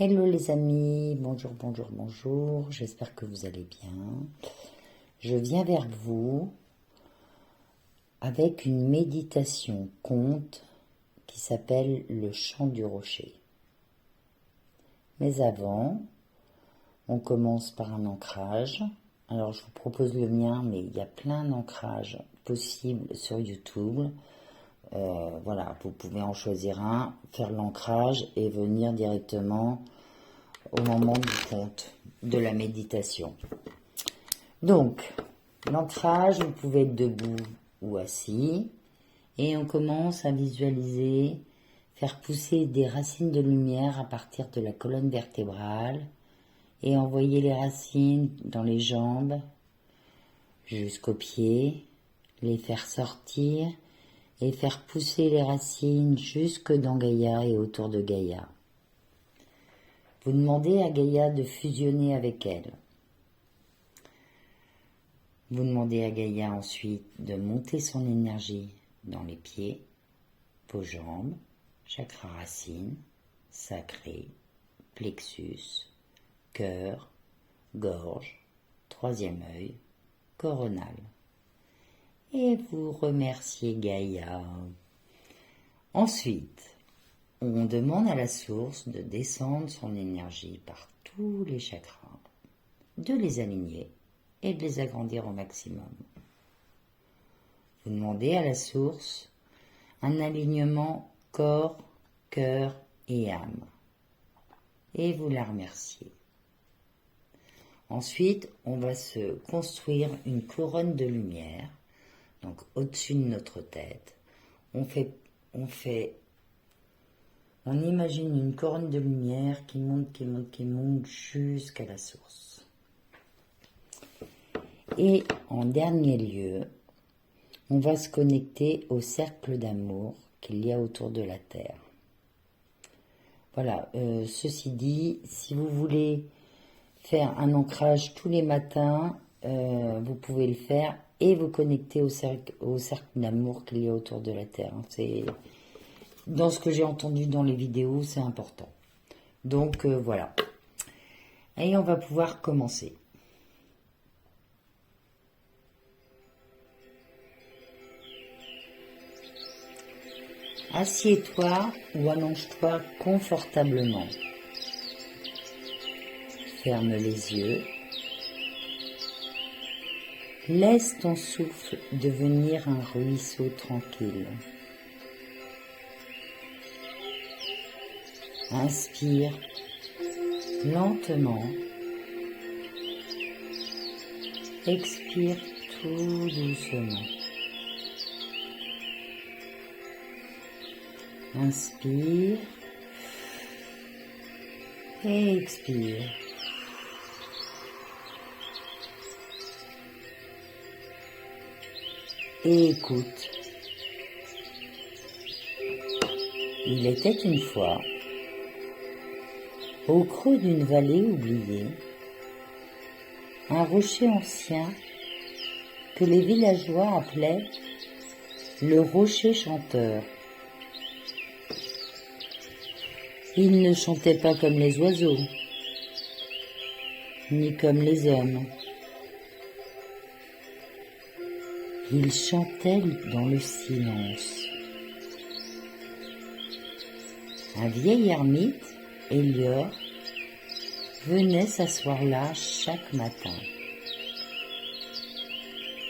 Hello les amis, bonjour, bonjour, bonjour, j'espère que vous allez bien. Je viens vers vous avec une méditation conte qui s'appelle le chant du rocher. Mais avant, on commence par un ancrage. Alors je vous propose le mien, mais il y a plein d'ancrages possibles sur YouTube. Voilà, vous pouvez en choisir un, faire l'ancrage et venir directement au moment du conte, de la méditation. Donc, l'ancrage, vous pouvez être debout ou assis, et on commence à visualiser, faire pousser des racines de lumière à partir de la colonne vertébrale, et envoyer les racines dans les jambes, jusqu'aux pieds, les faire sortir, et faire pousser les racines jusque dans Gaïa et autour de Gaïa. Vous demandez à Gaïa de fusionner avec elle. Vous demandez à Gaïa ensuite de monter son énergie dans les pieds, vos jambes, chakra racine, sacré, plexus, cœur, gorge, troisième œil, coronal. Et vous remerciez Gaïa. Ensuite, on demande à la source de descendre son énergie par tous les chakras, de les aligner et de les agrandir au maximum. Vous demandez à la source un alignement corps, cœur et âme. Et vous la remerciez. Ensuite, on va se construire une couronne de lumière, donc au-dessus de notre tête. On imagine une couronne de lumière qui monte jusqu'à la source. Et en dernier lieu, on va se connecter au cercle d'amour qu'il y a autour de la Terre. Voilà, ceci dit, si vous voulez faire un ancrage tous les matins, vous pouvez le faire et vous connecter au cercle d'amour qu'il y a autour de la Terre. C'est, dans ce que j'ai entendu dans les vidéos, c'est important. Donc voilà. Et on va pouvoir commencer. Assieds-toi ou allonge-toi confortablement. Ferme les yeux. Laisse ton souffle devenir un ruisseau tranquille. Inspire lentement. Expire tout doucement. Inspire et expire. Et écoute. Il était une fois, au creux d'une vallée oubliée, un rocher ancien que les villageois appelaient le rocher chanteur. Il ne chantait pas comme les oiseaux, ni comme les hommes. Il chantait dans le silence. Un vieil ermite, Elior, venait s'asseoir là chaque matin.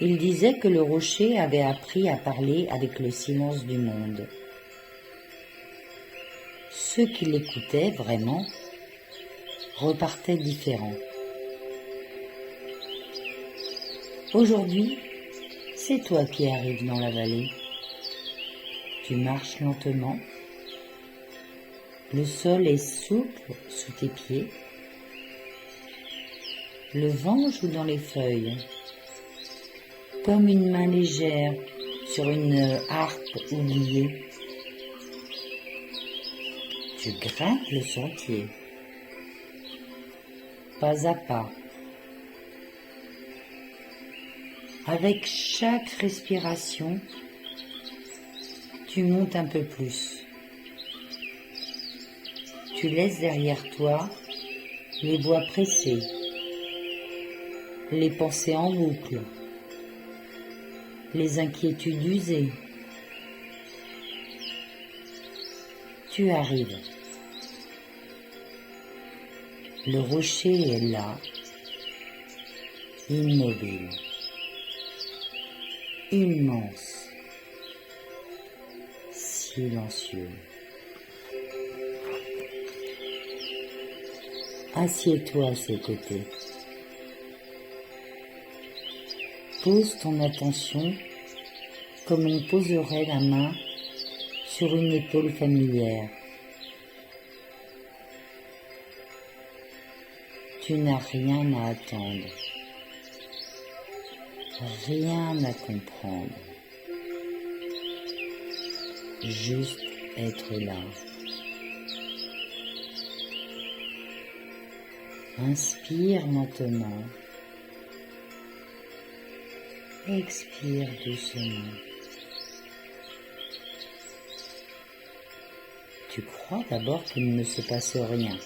Il disait que le rocher avait appris à parler avec le silence du monde. Ceux qui l'écoutaient vraiment repartaient différents. Aujourd'hui, c'est toi qui arrives dans la vallée. Tu marches lentement. Le sol est souple sous tes pieds. Le vent joue dans les feuilles, comme une main légère sur une harpe oubliée. Tu grimpes le sentier, pas à pas. Avec chaque respiration, tu montes un peu plus. tu laisses derrière toi les voix pressées, les pensées en boucle, les inquiétudes usées. Tu arrives. Le rocher est là, immobile, immense, silencieux. Assieds-toi à ses côtés. Pose ton attention comme on poserait la main sur une épaule familière. Tu n'as rien à attendre, rien à comprendre, juste être là. Inspire maintenant, expire doucement. Tu crois d'abord qu'il ne se passe rien,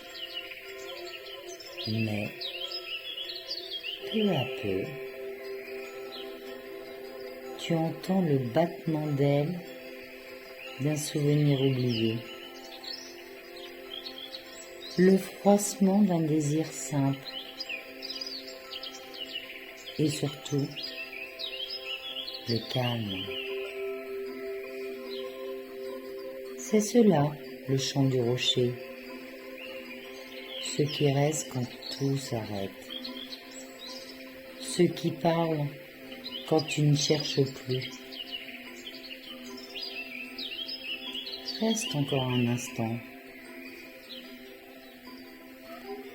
mais peu à peu, tu entends le battement d'ailes d'un souvenir oublié, le froissement d'un désir simple et surtout le calme. C'est cela, le chant du rocher, ce qui reste quand tout s'arrête, ce qui parle quand tu ne cherches plus. Reste encore un instant.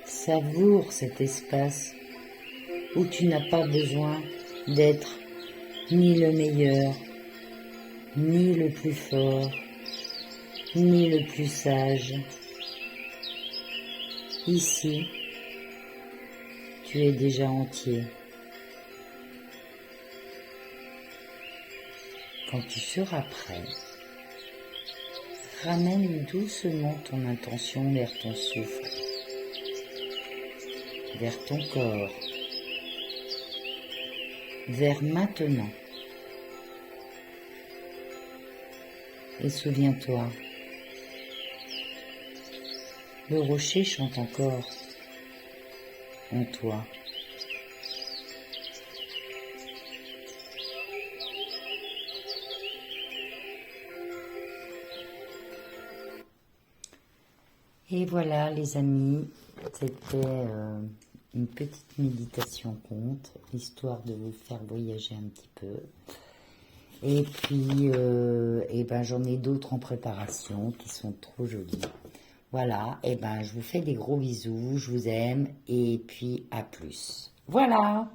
Savoure cet espace où tu n'as pas besoin d'être ni le meilleur, ni le plus fort, ni le plus sage. Ici, tu es déjà entier. Quand tu seras prêt, ramène doucement ton intention vers ton souffle, vers ton corps, vers maintenant. Et souviens-toi, le rocher chante encore en toi. Et voilà les amis, c'était une petite méditation conte, histoire de vous faire voyager un petit peu. Et puis, j'en ai d'autres en préparation qui sont trop jolies. Voilà, je vous fais des gros bisous, je vous aime et puis à plus. Voilà.